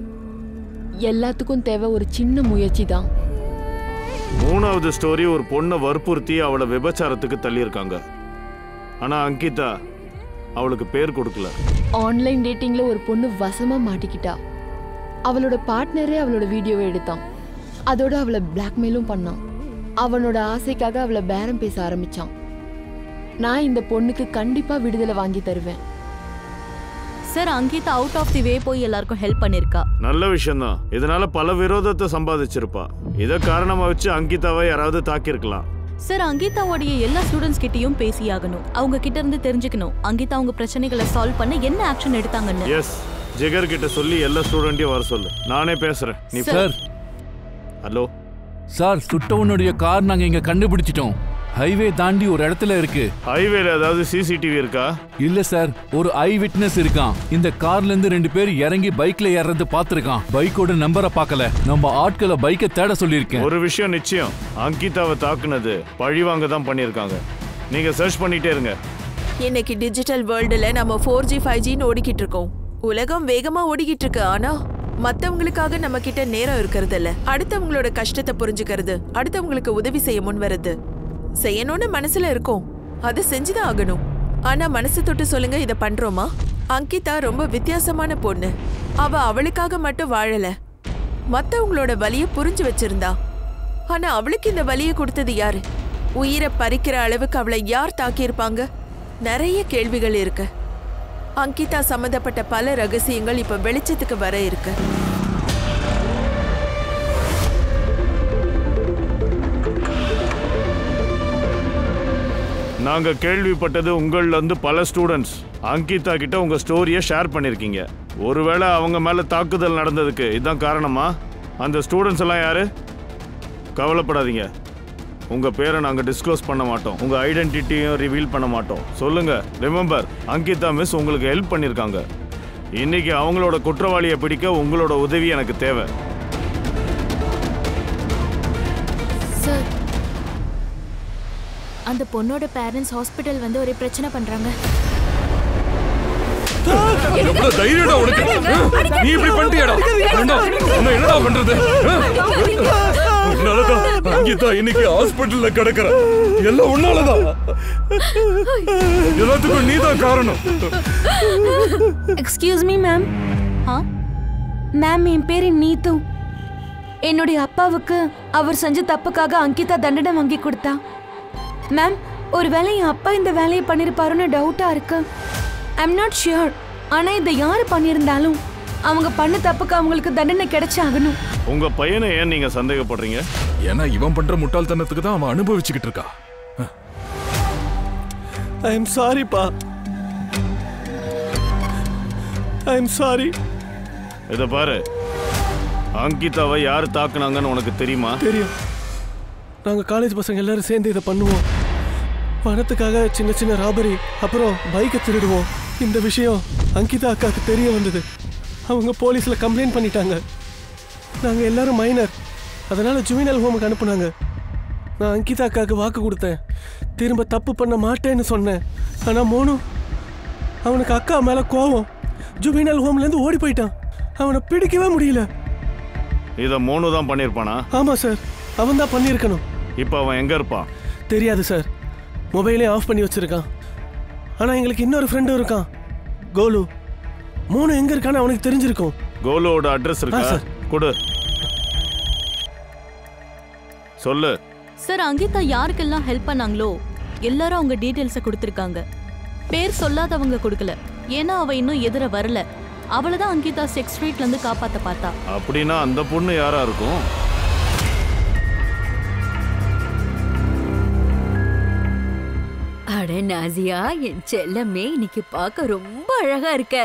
D: எல்லாத்துக்கும் தேவை ஒரு சின்ன முயற்சி தான்.
I: 3வது ஸ்டோரி ஒரு பொண்ணை வற்புறுத்தி அவளை விபச்சாரத்துக்கு தள்ளியிருக்காங்க. ஆனா அங்கிதா அவளுக்கு பேர் கொடுக்கல.
D: ஆன்லைன் டேட்டிங்ல ஒரு பொண்ணு வசமா மாட்டிக்கிட்டா. அவளோட பார்ட்னரே அவளோட வீடியோவை எடுத்தான். அதோட அவளை பிளாக்மெயிலும் பண்ணான். அவனோட ஆசைக்காக அவளை பேரம் பேச ஆரம்பிச்சான். நான் இந்த பொண்ணுக்கு கண்டிப்பா விடுதலை வாங்கி தருவேன்.
K: Sir Ankita out of the way போய் எல்லாருக்கும் ஹெல்ப் பண்ணிருக்கா.
I: நல்ல விஷயம் தான். இதனால பல விரோதத்தை சம்பாதிச்சிருப்பா. இத காரணமா வச்சு அங்கிதாவை யாராவது தாக்கியிருக்கலாம்.
K: சார் அங்கிதாவோடைய எல்லா ஸ்டூடெண்ட்ஸ் கிட்டயும் பேசியாகணும். அவங்க கிட்ட இருந்து தெரிஞ்சுக்கணும் அங்கிதா அவங்க பிரச்சனைகளை சால்வ் பண்ண என்ன ஆக்ஷன் எடுத்தாங்கன்னு.
I: எஸ், ஜிகர் கிட்ட சொல்லி எல்லா ஸ்டூடெண்ட்டையும் வர சொல்லு. நானே பேசுறேன். நீ
H: சார்.
I: ஹலோ
H: சார், சுட்டவனுடைய கார் நாங்க இங்க கண்டுபிடிச்சிட்டோம். ஹைவே தாண்டி ஒரு இடத்துல இருக்கு.
I: ஹைவேல ஏதாவது சிசிடிவி இருக்கா?
H: இல்ல சார், ஒரு ஐ விட்னஸ் இருக்கான். இந்த கார்ல இருந்து 2 பேர் இறங்கி பைக்ல ஏறது பாத்துருக்கான். பைக்கோட நம்பரை பார்க்கல. நம்ம ஆட்களை பைக்கை தேட சொல்லியிருக்கேன்.
I: ஒரு விஷயம் நிச்சயம், அங்கிதாவை தாக்குனது பழிவாங்க தான் பண்ணிருக்காங்க. நீங்க சர்ச் பண்ணிட்டே இருங்க.
C: இன்னைக்கு டிஜிட்டல் வேர்ல்டுல நம்ம 4G 5Gன்னு ஓடிக்கிட்டு இருக்கோம். உலகம் வேகமா ஓடிக்கிட்டு இருக்கு. ஆனா மத்தவங்களுக்காக நம்ம கிட்ட நேரம் இருக்கிறது இல்ல. அடுத்தவங்களோட கஷ்டத்தை புரிஞ்சுக்கிறது, அடுத்தவங்களுக்கு உதவி செய்ய முன் வருது. செய்யணும்னு மனசுல இருக்கும், அது செஞ்சுதான் ஆகணும். ஆனா மனசு தொட்டு சொல்லுங்க, இத பண்றோமா? அங்கிதா ரொம்ப வித்தியாசமான பொண்ணு. அவ அவளுக்காக மட்டும் வாழல, மத்தவங்களோட வலிய புரிஞ்சு வச்சிருந்தா. ஆனா அவளுக்கு இந்த வலிய கொடுத்தது யாரு? உயிரை பறிக்கிற அளவுக்கு அவளை யார் தாக்கியிருப்பாங்க? நிறைய கேள்விகள் இருக்கு. அங்கிதா சம்பந்தப்பட்ட பல ரகசியங்கள் இப்ப வெளிச்சத்துக்கு வர இருக்கு.
I: நாங்க கேள்விப்பட்டது உங்கள்ல இருந்து பல ஸ்டூடெண்ட்ஸ் அங்கிதா கிட்ட உங்க ஸ்டோரியை ஷேர் பண்ணிருக்கீங்க. ஒருவேளை அவங்க மேல தாக்குதல் நடந்ததுக்கு இதுதான் காரணமா? அந்த ஸ்டூடெண்ட்ஸ் எல்லாம் யாரு? கவலைப்படாதீங்க, உங்க பேரை நாங்க டிஸ்க்ளோஸ் பண்ண மாட்டோம். உங்க ஐடென்டிட்டியும் ரிவீல் பண்ண மாட்டோம். சொல்லுங்க. ரிமெம்பர், அங்கிதா மிஸ் உங்களுக்கு ஹெல்ப் பண்ணிருக்காங்க. இன்னைக்கு அவங்களோட குற்றவாளியை பிடிக்க உங்களோட உதவி எனக்கு தேவை.
L: சார், அந்த பொண்ணோட பேரண்ட்ஸ் ஹாஸ்பிட்டல் வந்து ஒரு பிரச்சனை பண்றாங்க.
F: எவ்வளவு தைரியடா உனக்கு? நீ இப்படி பண்ணிட்டியடா? உன்னை என்னடா பண்றது? உன்னாலதான் அங்கிதா இன்னைக்கு ஹாஸ்பிட்டல்ல கிடக்குற. எல்லாம் உன்னாலதான். எல்லாத்துக்கும் நீதான் காரணம்.
M: Excuse me ma'am. மேம், என் பேரு நீது. என்னுடைய அப்பாவுக்கு அவர் செஞ்ச தப்புக்காக அங்கிதா தண்டனை வாங்கி கொடுத்தா. மேம், ஒருவேளை என் அப்பா இந்த வேலையை பண்ணிருப்பாருன்னு டவுட்டா இருக்கு. I'm not sure. ஆனா இதை யாரு பண்ணியிருந்தாலும் அவங்க பண்ண தப்புக்கு அவங்களுக்கு தண்டனை கிடைச்சாகணும்.
I: உங்க பையனை ஏன் நீங்க சந்தேகப்படுறீங்க?
F: ஏன்னா இவன் பண்ற முட்டாள்தனத்துக்கு தான் அவன் அனுபவிச்சுக்கிட்டு இருக்கா.
A: ஐ எம் சாரிப்பா. I am sorry.
I: இத பாரு, அங்கிதாவை யாரு தாக்குனாங்கன்னு உனக்கு தெரியுமா?
A: தெரியும். நாங்க காலேஜ் பசங்க எல்லாரும் சேர்ந்து இதை பண்ணுவோம். பணத்துக்காக சின்ன சின்ன ராபரி, அப்புறம் பைக்கை திருடுவோம். இந்த விஷயம் அங்கிதா அக்காவுக்கு தெரிய வந்தது. அவங்க போலீஸ்ல கம்ப்ளைண்ட் பண்ணிட்டாங்க. நாங்க எல்லாரும் மைனர், அதனால ஜுவினல் ஹோமுக்கு அனுப்புனாங்க. நான் அங்கிதா அக்காவுக்கு வாக்கு கொடுத்தேன், திரும்ப தப்பு பண்ண மாட்டேன்னு சொன்னேன். ஆனா மோனு, அவனுக்கு அக்கா மேல கோவம், ஜுவினல் ஹோம்ல இருந்து ஓடி போயிட்டான். அவனை பிடிக்கவே முடியல.
I: இத மோனு தான் பண்ணிருப்பானா?
A: ஆமா சார், அவன் தான் பண்ணிருக்கணும்.
I: இப்ப அவன் எங்க இருப்பான்?
A: தெரியாது சார். மொபைலே ஆஃப் பண்ணி வச்சிருக்கான். ஆனா எங்களுக்கு இன்னொரு ஃப்ரெண்டும் இருக்கான், கோலு. மோனு எங்க இருக்கான்னு அவனுக்கு தெரிஞ்சிருக்கும்.
I: கோலுவோட அட்ரஸ் இருக்கா? கொடு. சொல்லு.
K: சார், அங்கிதா யாருக்கெல்லாம் ஹெல்ப் பண்ணாங்களோ எல்லாரும் அவங்க டீடைல்ஸை கொடுத்துருக்காங்க. பேர் சொல்லாதவங்க கொடுக்கல. ஏன்னா அவ இன்னும் எதிர வரல. அவளதான் அங்கிதா செக்ஸ் ஸ்ட்ரீட்ல இருந்து காப்பாத்த பார்த்தா.
I: அப்படின்னா அந்த பொண்ணு யாரா இருக்கும்?
E: அட நாசியா, என் செல்லமே இன்னைக்கு பார்க்க ரொம்ப அழகா இருக்க.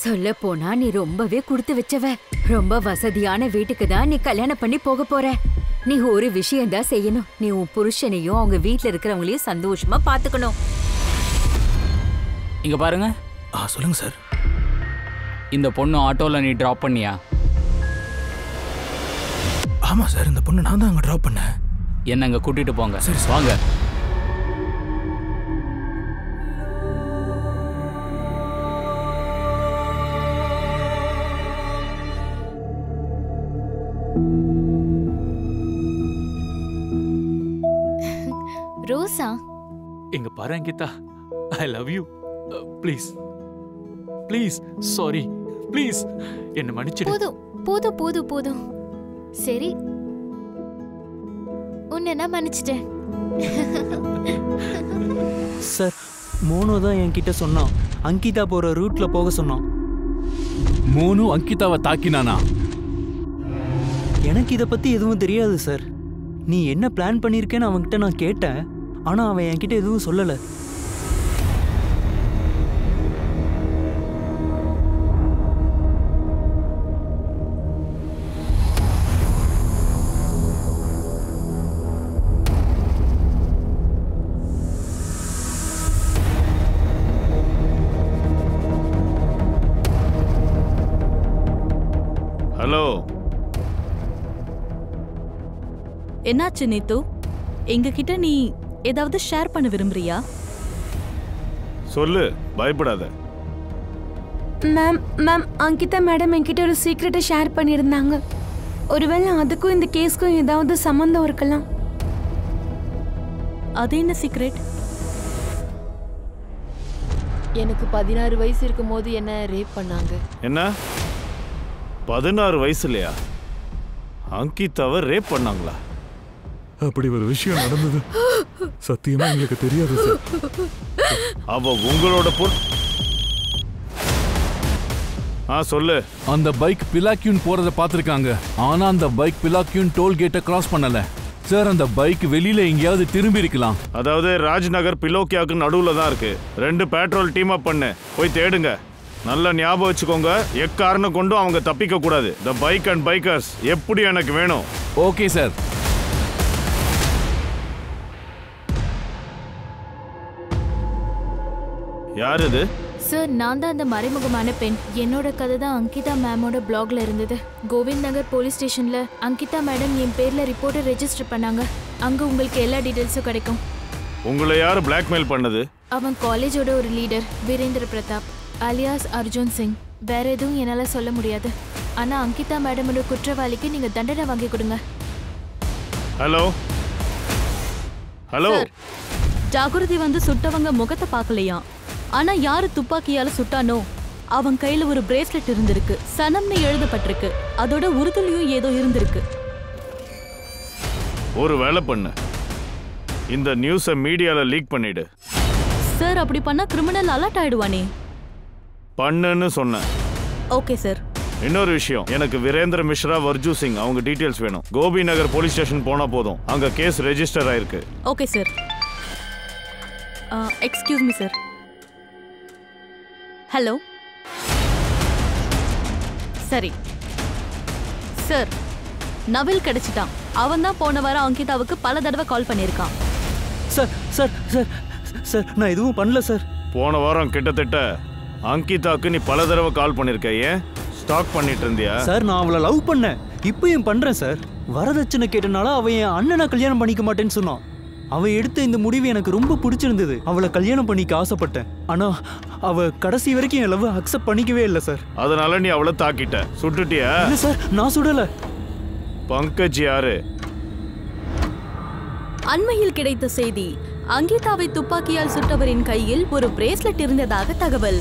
E: சொல்ல போனா நீ ரொம்பவே கொடுத்து வச்சவ. ரொம்ப வசதியான வீட்டுக்கு தான் நீ கல்யாணம் பண்ணி போக போற. நீ ஒரு விஷயம் தான் செய்யணும். நீ உன் புருஷனையும் அவங்க வீட்டுல இருக்கிறவங்களையும் சந்தோஷமா பாத்துக்கணும்.
J: இங்க பாருங்க.
G: சொல்லுங்க சார்.
J: இந்த பொண்ணு ஆட்டோல நீ டிராப் பண்ணியா?
G: ஆமா சார், இந்த பொண்ணு நான் தான் அங்க டிராப் பண்ணேன்.
J: என்ன அங்க கூட்டிட்டு போங்க.
G: சரி
J: வாங்க.
L: ரோசா,
H: இங்க பாரு Ankita, I love you. Please please, sorry, please என்ன மன்னிச்சிடு.
L: போதும் போதும் போதும் போதும். சரி, உன்னை நான் மன்னிச்சிட்டேன்.
B: சார், மோனோ தான் என்கிட்ட சொன்னான். அங்கிதா போற ரூட்ல போக சொன்னான்.
H: மோனு அங்கிதாவை தாக்கினானா?
B: எனக்கு இதை பத்தி எதுவும் தெரியாது சார். நீ என்ன பிளான் பண்ணியிருக்கேன்னு அவன்கிட்ட நான் கேட்டேன். ஆனா அவன் என்கிட்ட எதுவும் சொல்லல.
I: ஹலோ,
K: என்னாச்சு நீத்து? எங்க கிட்ட நீ ஏதாவது ஷேர் பண்ண விரும்புறியா?
I: சொல்லு, பயப்படாத.
M: மேம் அங்கிதா மேடம் என்கிட்ட ஒரு சீக்ரெட்டை ஷேர் பண்ணியிருந்தாங்க. ஒருவேளை அதுக்கும் இந்த கேஸ்க்கும் ஏதாவது சம்மந்தம் இருக்கலாம்.
K: அது என்ன சீக்ரெட்?
D: எனக்கு 16 வயசு இருக்கும் போது என்ன ரேப் பண்ணாங்க.
I: என்ன 16 வயசுலையா அங்கிதாவை ரேப் பண்ணாங்களா?
F: அப்படி ஒரு விஷயம் நடந்தது சத்தியமா எங்களுக்கு தெரியாது சார்.
I: அவ உங்களோட சொல்லு.
H: அந்த பைக் பிலாக்யூன் போறத பாத்திருக்காங்க. ஆனா அந்த பைக் பிலாக்யூன் டோல்கேட்டை கிராஸ் பண்ணல சார். அந்த பைக் வெளியில எங்கேயாவது திரும்பி இருக்கலாம்.
I: அதாவது ராஜ்நகர் பிலோக்கியாவுக்கு நடுவுல தான் இருக்கு. 2 பேட்ரோல் டீம் அப் பண்ணு, போய் தேடுங்க. நல்லா ஞாபகம் வச்சுக்கோங்க, எக்காரணம் கொண்டும் அவங்க தப்பிக்க கூடாது. த பைக் அண்ட் பைக்கர்ஸ் எப்படி எனக்கு வேணும்.
H: Okay sir.
I: யார் இது?
L: சார், நான் தான் அந்த மறைமுகமான பெண். என்னோட கதை தான் அங்கிதா மேமோட பிளாக்ல இருந்தது. கோவிந்த் நகர் போலீஸ் ஸ்டேஷன்ல அங்கிதா மேடம் என் பேர்ல ரிப்போர்ட்டை ரெஜிஸ்டர் பண்ணாங்க. அங்க உங்களுக்கு எல்லா டீடைல்ஸும் கிடைக்கும்.
I: உங்களை யாரு பிளாக்மெயில் பண்ணது?
L: அவன் காலேஜோட ஒரு லீடர், வீரேந்திர பிரதாப் அலியாஸ் அர்ஜுன் சிங். வேற எதுவும் என்னால சொல்ல முடியாது. ஆனா அங்கிதா மேடமோட குற்றவாளிக்கு நீங்க தண்டனை வாங்கி கொடுங்க.
I: Hello hello.
K: ஜாகிரதி வந்து சுட்டவங்க முகத்தை பார்க்கலையா? ஆனா யாரு துப்பாக்கியால சுட்டானோ அவன் கையில ஒரு பிரேஸ்லெட் இருந்திருக்கு. சனம்னு எழுதப்பட்டிருக்கு. அதோட உறுதுலையும் ஏதோ இருந்திருக்கு.
I: ஒரு வேலை பண்ணு, இந்த நியூஸை மீடியால லீக் பண்ணிடு.
K: சார், அப்படி பண்ணா கிரிமினல் அலர்ட் ஆயிடுவானே.
I: பண்ணுன்னு சொன்னேன்.
K: Okay sir.
I: இன்னொரு விஷயம், எனக்கு வீரேந்திர மிஸ்ரா, வர்ஜு சிங் அவங்க டீடைல்ஸ் வேணும். கோபி நகர் போலீஸ் ஸ்டேஷன் போனா போதும், அங்க கேஸ் ரெஜிஸ்டர் ஆயிருக்கு.
K: Okay sir. Excuse me sir. Hello. சரி சார், நவில் கிடைச்சிட்டான். அவன் தான் போன வாரம் அங்கிதாவுக்கு பல தடவை கால் பண்ணியிருக்கான்.
B: சார் சார் சார் சார், நான் எதுவும் பண்ணல சார்.
I: போன வாரம் கிட்டத்தட்ட அங்கிதாக்கு நீ பல தடவை கால் பண்ணிருக்க. ஏன் ஸ்டாக் பண்ணிட்டு இருந்தியா?
B: சார், நான் அவளை லவ் பண்ணேன். இப்பயும் பண்றேன் சார். வரதட்சணை கேட்டனால அவன் என் அண்ணனை கல்யாணம் பண்ணிக்க மாட்டேன்னு சொன்னான். அவன் எடுத்த இந்த முடிவு எனக்கு ரொம்ப பிடிச்சிருந்தது. அவளை கல்யாணம் பண்ணிக்க ஆசைப்பட்டேன். ஆனா அவ கடைசி வரைக்கும் என் லவ் அக்செப்ட் பண்ணிக்கவே இல்லை சார்.
I: அதனால நீ அவளை தாக்கிட்ட. சுட்டுட்டியா?
B: இல்ல சார், நான் சுடல.
I: பங்கஜ் யாரு?
K: அண்மையில் கிடைத்த செய்தி, அங்கிதாவை துப்பாக்கியால் சுட்டவரின் கையில் ஒரு பிரேஸ்லெட் இருந்ததாக தகவல்.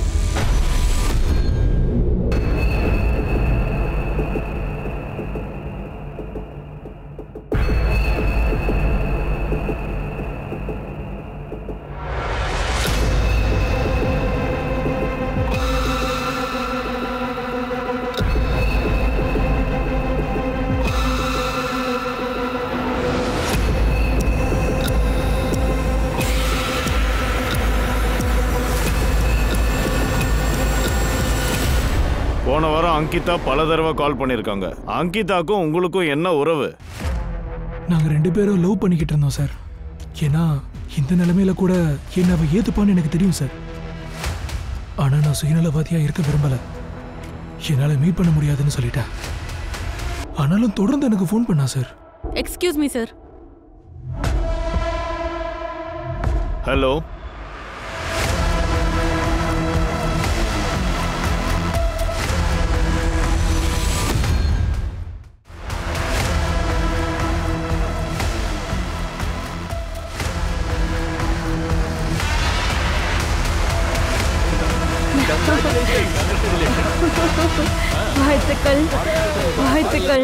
I: அங்கிதா பல தடவை கால் பண்ணியிருக்காங்க. அங்கிதாக்கும் உங்களுக்கும் என்ன உறவு?
G: நாங்க 2 பேரும் லவ் பண்ணிக்கிட்டு இருந்தோம் சார். ஏன்னா இந்த நிலைமையில கூட என்ன அவ ஏத்துப்பான்னு எனக்கு தெரியும் சார். ஆனா நான் சுயநலவாதியா இருக்க விரும்பல. என்னால மீட் பண்ண முடியாதுன்னு சொல்லிட்டேன். ஆனாலும் தொடர்ந்து எனக்கு ஃபோன் பண்ணா sir.
K: Excuse me sir.
I: Hello.
D: வாழ்த்துக்கள் வாழ்த்துக்கள்.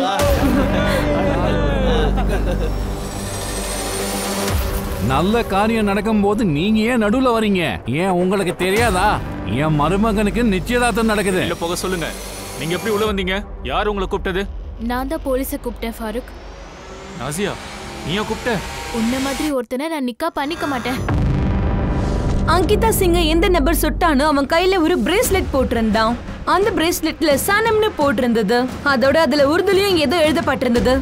H: நல்ல காரியம் நடக்கும் போது நீங்க ஏன் நடுவுல வரீங்க? ஏன் உங்களுக்கு தெரியாதா? என் மருமகனுக்கு நிச்சயதார்த்தம் நடக்குது.
J: இல்ல போக சொல்லுங்க. நீங்க எப்படி உள்ள வந்தீங்க? யார் உங்களை கூப்பிட்டது?
L: நான் தான் போலீஸை கூப்பிட்டேன் ஃபாரூக்.
J: நாசியா, நீயா கூப்பிட்ட?
L: உன்ன மாதிரி ஒருத்தனை நான் நிக்கா பண்ணிக்க மாட்டேன்.
M: அங்கிதா சிங்கை எந்த நபர் சுட்டானோ அவன் கையில ஒரு பிரேஸ்லெட் போட்டிருந்தான். அந்த பிரேஸ்லெட்ல சனம்னு போட்டிருந்தது. அதோட அதுல உருதுலயும் ஏதோ எழுதப்பட்டிருந்தது.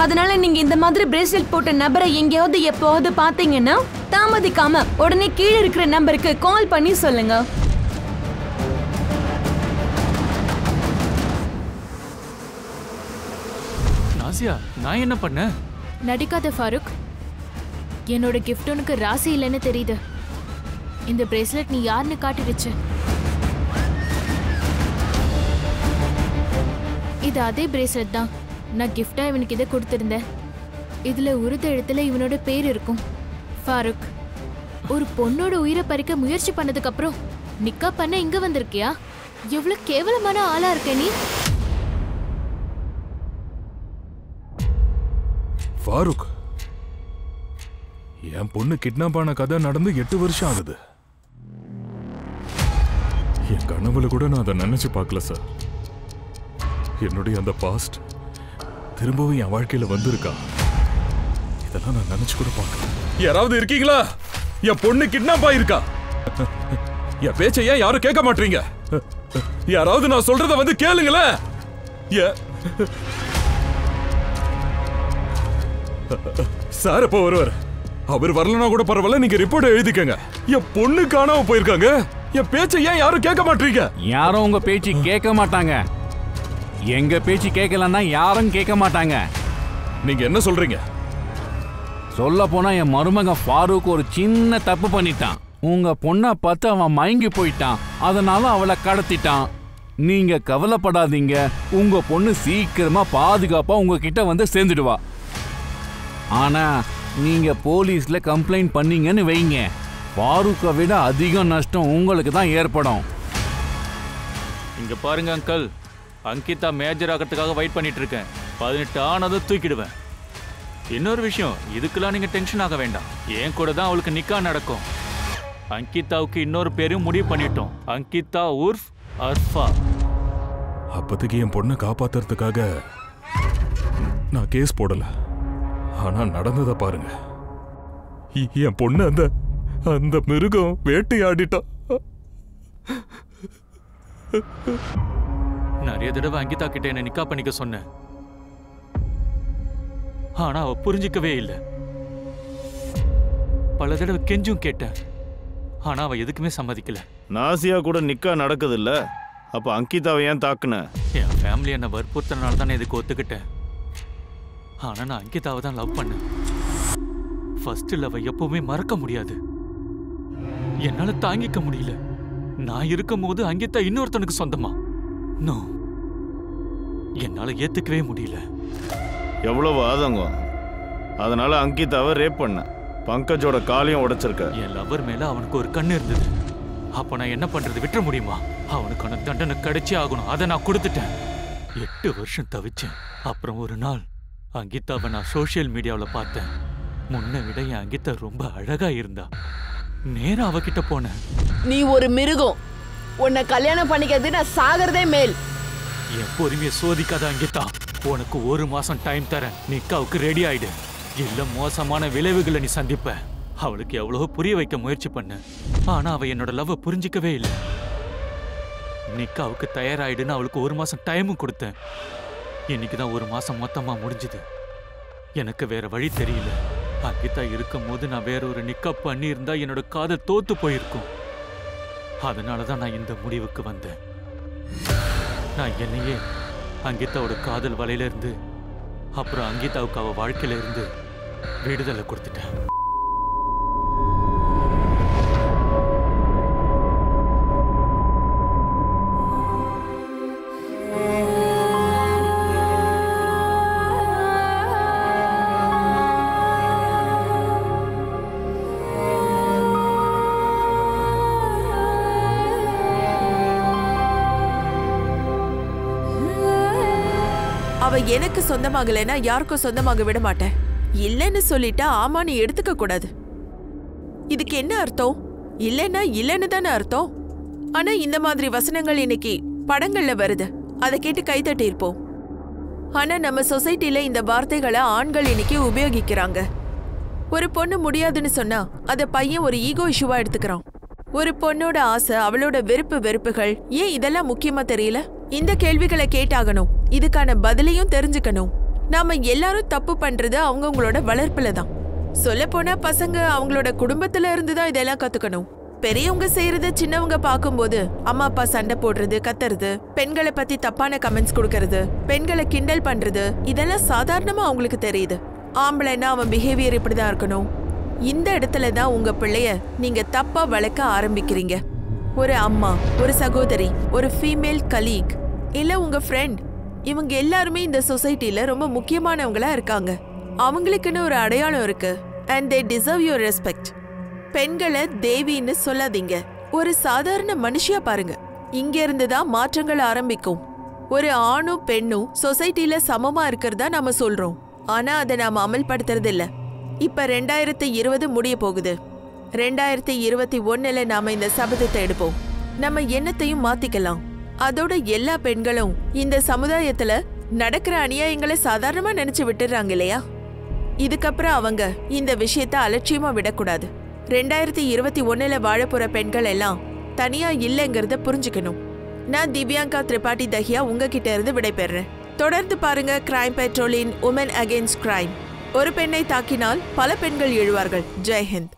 M: அதனால நீங்க இந்த மாதிரி பிரேஸ்லெட் போட்ட நபரை எங்கேயாவது எப்போது பாத்தீங்கன்னா தாமதிக்காம உடனே கீழே இருக்கிற நம்பருக்கு கால் பண்ணி சொல்லுங்க.
J: நாசியா, நான் என்ன பண்ண?
L: நடிக்காத ஃபாரூக். என்னோட கிஃப்ட் உனக்கு ராசி இல்லைன்னு தெரியுது. இந்த பிரேஸ்லெட் நீ யாருன்னு காட்டிடுச்சு. இது அதே பிரேஸ்லெட் தான். நான் கிஃப்டா இவனுக்கு இதை கொடுத்திருந்தேன். இதுல உருது எழுத்துல இவனோட பேர் இருக்கும். ஃபாரூக், ஒரு பொண்ணோட உயிரை பறிக்க முயற்சி பண்ணதுக்கு அப்புறம் நிக்கா பண்ண இங்க வந்திருக்கியா? எவ்வளவு கேவலமான ஆளா இருக்க நீ.
F: ஃபாரூக், என் பொண்ணு கிட்னாப் ஆன கதை நடந்து 8 வருஷம் ஆகுது. என் கனவுல கூட நான் அதை நினைச்சு பார்க்கல சார். என்னுடைய அந்த பாஸ்ட் திரும்பவும் என் வாழ்க்கையில வந்திருக்கா? இதெல்லாம் நான் நினைச்சு கூட பார்க்கல. யாராவது இருக்கீங்களா? என் பொண்ணு கிட்னாப் ஆயிருக்கா? என் பேச்சை ஏன் யாரும் கேட்க மாட்டீங்க? யாராவது நான் சொல்றத வந்து கேளுங்களேன். சார் எப்போ வருவார்? அவர் வரலனா கூட பரவாயில்ல, நீங்க ரிப்போர்ட் எழுதிக்கங்க. என் பொண்ணு காணாம போயிருக்காங்க. என் பேச்சை ஏன் யாரும் கேட்க மாட்டீங்க?
H: யாரும் உங்க பேச்சு கேட்க மாட்டாங்க. எங்க பேச்சு கேட்கலன்னா யாரும் கேட்க மாட்டாங்க.
F: நீங்க என்ன சொல்றீங்க?
H: சொல்ல போனா என் மருமகன் ஃபாரூக் ஒரு சின்ன தப்பு பண்ணிட்டான். உங்க பொண்ணை பார்த்து அவன் மயங்கி போயிட்டான். அதனால அவளை கடத்திட்டான். நீங்க கவலைப்படாதீங்க. உங்க பொண்ணு சீக்கிரமா பாதுகாப்பா உங்ககிட்ட வந்து சேர்ந்துடுவா. ஆனா நீங்க போலீஸ்ல கம்ப்ளைண்ட் பண்ணீங்கன்னு வைங்க, ஃபாரூக்கை விட அதிக நஷ்டம் உங்களுக்கு தான் ஏற்படும்.
J: இங்க பாருங்க அங்கிள், அங்கிதா மேஜர் ஆகிறதுக்காக வெயிட் பண்ணிட்டு இருக்கேன். 18 ஆனதும் தூக்கிடுவேன். இன்னொரு விஷயம், இதுக்கெல்லாம் நீங்க டென்ஷன் ஆக வேண்டாம். என் கூட தான் அவளுக்கு நிக்கா நடக்கும். அங்கிதாவுக்கு இன்னொரு பேரும் முடிவு பண்ணிட்டோம். அங்கிதா உர்ஃப் அர்ஃபா.
F: அப்போதைக்கு என் பொண்ணை காப்பாத்துறதுக்காக நான் கேஸ் போடல. ஆனா நடந்ததை பாருங்க. என் பொண்ணு அந்த மிருகம் வேட்டையாடிட்டா.
J: நிறைய தடவை அங்கிதா கிட்ட என்ன நிக்கா பண்ணிக்க சொன்னேன். ஆனா அவ புரிஞ்சிக்கவே இல்லை. பல தடவை கெஞ்சும் கேட்டேன். ஆனா அவ எதுக்குமே சம்மதிக்கல.
I: நாசியா கூட நிக்கா நடக்குது இல்ல, அப்ப அங்கிதாவை ஏன் தாக்குன?
J: என் ஃபேமிலி என்ன வற்புறுத்தினால தானே இதுக்கு ஒத்துக்கிட்டேன். ஆனா நான் அங்கிதாவை தான் லவ் பண்ணேன். ஃபர்ஸ்ட் லவ் எப்பவுமே மறக்க முடியாது. என்னால தாங்கிக்க முடியல. நான் இருக்கும் போது அங்கிதா இன்னொருத்தனுக்கு சொந்தமா? நோ, என்னால ஏத்துக்கவே முடியல.
I: எவ்வளவு ஆதங்கம். அதனால அங்கிதாவை ரேப் பண்ண. பங்கஜோட காலையும் உடைச்சிருக்க.
J: என் லவர் மேல அவனுக்கு ஒரு கண்ணு இருந்தது. அப்ப நான் என்ன பண்றது? விட்டுற முடியுமா? அவனுக்கான தண்டனை கிடைச்சே ஆகணும். அதை நான் கொடுத்துட்டேன். 8 வருஷம் தவிச்சேன். அப்புறம் ஒரு நாள் அங்கிதாவை நான் சோசியல் மீடியாவில் பார்த்தேன். முன்ன விட என் அங்கிதா ரொம்ப அழகா இருந்தா. நேரா அவகிட்ட போனேன்.
D: நீ ஒரு மிருகம். உன்னை கல்யாணம் பண்ணிக்கிறது நான் சாகிறதே மேல்.
J: என் பொறுமையை சோதிக்காத அங்கிதா. உனக்கு 1 மாசம் டைம் தரேன். நிக்காவுக்கு ரெடி ஆயிடு. இல்ல மோசமான விளைவுகளை நீ சந்திப்ப. அவளுக்கு எவ்வளவு புரிய வைக்க முயற்சி பண்ண. ஆனா அவ என்னோட லவ் புரிஞ்சிக்கவே இல்லை. நிக்காவுக்கு தயாராயிடுன்னு அவளுக்கு 1 மாசம் டைமும் கொடுத்தேன். இன்னைக்கு தான் 1 மாசம் மொத்தமா முடிஞ்சுது. எனக்கு வேற வழி தெரியல. அங்கிதா இருக்கும் போது நான் வேற ஒரு நிக்கா பண்ணியிருந்தா என்னோட காதல் தோத்து போயிருக்கும். அதனால தான் நான் இந்த முடிவுக்கு வந்தேன். நான் என்னையே அங்கிதாவோட காதல் வலையில இருந்து, அப்புறம் அங்கிதாவுக்கு அவ வாழ்க்கையில இருந்து விடுதலை கொடுத்துட்டேன்.
C: அவ எனக்கு சொந்தமாகலைன்னா யாருக்கும் சொந்தமாக விட மாட்டேன். இல்லைன்னு சொல்லிட்டா ஆமான்னு எடுத்துக்க கூடாது. இதுக்கு என்ன அர்த்தம்? இல்லைன்னா இல்லைன்னு தானே அர்த்தம். ஆனா இந்த மாதிரி வசனங்கள் இன்னைக்கு படங்கள்ல வருது. அதை கேட்டு கைத்தட்டி இருப்போம். ஆனா நம்ம சொசைட்டில இந்த வார்த்தைகளை ஆண்கள் இன்னைக்கு உபயோகிக்கிறாங்க. ஒரு பொண்ணு முடியாதுன்னு சொன்னா அத பையன் ஒரு ஈகோ இஷ்யூவா எடுத்துக்கிறான். ஒரு பொண்ணோட ஆசை, அவளோட வெறுப்புகள், ஏன் இதெல்லாம் முக்கியமா தெரியல? இந்த கேள்விகளை கேட்டாகணும். இதுக்கான பதிலையும் தெரிஞ்சுக்கணும். நாம எல்லாரும் தப்பு பண்றது அவங்கவுங்களோட வளர்ப்புல தான். சொல்ல போனா பசங்க அவங்களோட குடும்பத்துல இருந்து தான் இதெல்லாம் கத்துக்கணும். பெரியவங்க செய்யறத சின்னவங்க பார்க்கும்போது அம்மா அப்பா சண்டை போடுறது, கத்துறது, பெண்களை பத்தி தப்பான கமெண்ட்ஸ் கொடுக்கறது, பெண்களை கிண்டல் பண்றது, இதெல்லாம் சாதாரணமா அவங்களுக்கு தெரியுது. ஆம்பளைன்னா அவன் பிஹேவியர் இப்படிதான் இருக்கணும். இந்த இடத்துல தான் உங்க பிள்ளைய நீங்க தப்பா வளர்க்க ஆரம்பிக்கிறீங்க. ஒரு அம்மா, ஒரு சகோதரி, ஒரு ஃபீமேல் கலீக், இல்ல உங்க ஃப்ரெண்ட், இவங்க எல்லாருமே இந்த சொசைட்டில ரொம்ப முக்கியமானவங்களா இருக்காங்க. அவங்களுக்குன்னு ஒரு அடையாளம் இருக்கு. And they deserve your respect. பெண்களை தேவின்னு சொல்லாதீங்க. ஒரு சாதாரண மனுஷியா பாருங்க. இங்க இருந்து தான் மாற்றங்கள் ஆரம்பிக்கும். ஒரு ஆணும் பெண்ணும் சொசைட்டில சமமா இருக்கிறதா நாம சொல்றோம். ஆனா அதை நாம அமல்படுத்துறது இல்ல. இப்ப 2020 முடிய போகுது. 2021 நாம இந்த சபதத்தை எடுப்போம். நம்ம எண்ணத்தையும் மாத்திக்கலாம். அதோட எல்லா பெண்களும் இந்த சமுதாயத்துல நடக்கிற அநியாயங்களை சாதாரணமா நினைச்சு விட்டுறாங்க இல்லையா? இதுக்கப்புறம் அவங்க இந்த விஷயத்த அலட்சியமா விடக்கூடாது. 2021 வாழப்போற பெண்கள் எல்லாம் தனியா இல்லைங்கிறத புரிஞ்சுக்கணும். நான் திவ்யாங்கா திரிபாட்டி தஹியா உங்ககிட்ட இருந்து விடைபெறேன். தொடர்ந்து பாருங்க கிரைம் பெட்ரோலின் உமன் அகெயின்ஸ்ட் கிரைம். ஒரு பெண்ணை தாக்கினால் பல பெண்கள் எழுவார்கள். ஜெய்ஹிந்த்.